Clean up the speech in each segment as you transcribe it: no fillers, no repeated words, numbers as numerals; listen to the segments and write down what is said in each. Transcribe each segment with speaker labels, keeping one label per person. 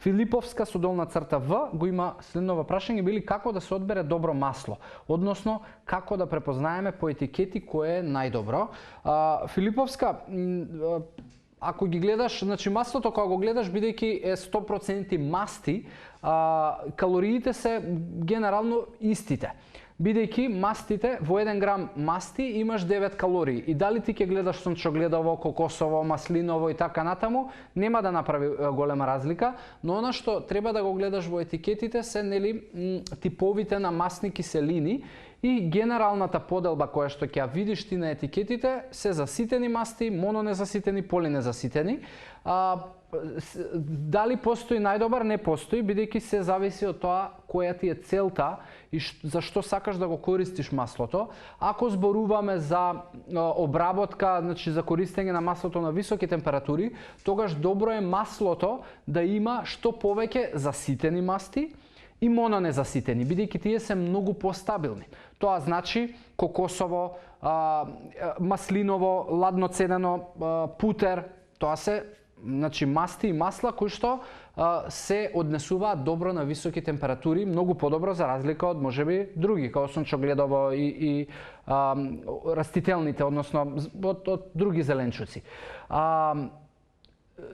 Speaker 1: Филиповска со долна црта В го има следното прашање, били како да се одбере добро масло, односно како да препознаеме по етикети кое е најдобро. Филиповска, ако ги гледаш, значи маслото кога го гледаш, бидејќи е 100% масти, калориите се генерално истите. Бидејќи мастите, во 1 грам масти имаш 9 калории. И дали ти ќе гледаш сончогледово, кокосово, маслиново и така натаму, нема да направи голема разлика, но она што треба да го гледаш во етикетите се типовите на масни киселини и генералната поделба која што ќе ја видиш ти на етикетите се заситени масти, мононезаситени, полинезаситени. Дали постои најдобар? Не постои, бидејќи се зависи од тоа која ти е целта и за што сакаш да го користиш маслото. Ако зборуваме за обработка, значи за користење на маслото на високи температури, тогаш добро е маслото да има што повеќе заситени масти и мононезаситени, бидејќи тие се многу постабилни. Тоа значи кокосово, маслиново, ладноцедено, путер, тоа се значи масти и масла кои што се однесуваат добро на високи температури, многу подобро за разлика од можеби други, како сончогледово и растителните, односно од други зеленчуци.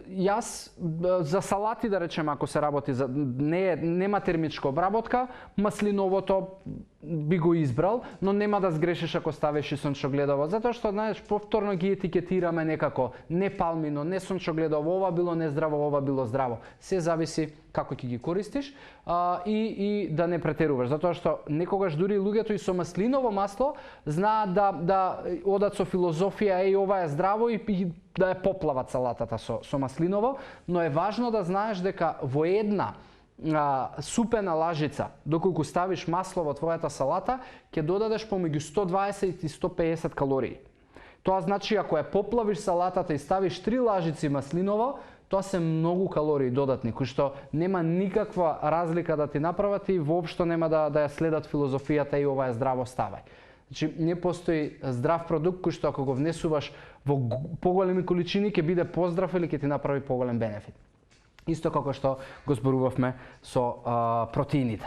Speaker 1: Јас за салати, да речем, ако се работи за нема термичка обработка, маслиновото би го избрал, но нема да сгрешиш ако ставиш и сончогледово, затоа што знаеш повторно ги етикетираме некако не палмино, не сончогледово, ова било нездраво, ова било здраво. Се зависи како ќе ги користиш и да не претеруваш, затоа што некогаш дури луѓето и со маслиново масло знаат да одат со филозофија ова е здраво и да ја поплават салатата со маслиново, но е важно да знаеш дека во една супена лажица, доколку ставиш масло во твојата салата, ќе додадеш помеѓу 120 и 150 калории. Тоа значи ако ја поплавиш салатата и ставиш 3 лажици маслиново, тоа се многу калории додатни, кои што нема никаква разлика да ти направат и воопшто нема да ја следат филозофијата и ова е здраво ставај. Значи, не постои здрав продукт кој што ако го внесуваш во поголеми количини ќе биде поздрав или ќе ти направи поголем бенефит. Исто како што го зборувавме со протеините.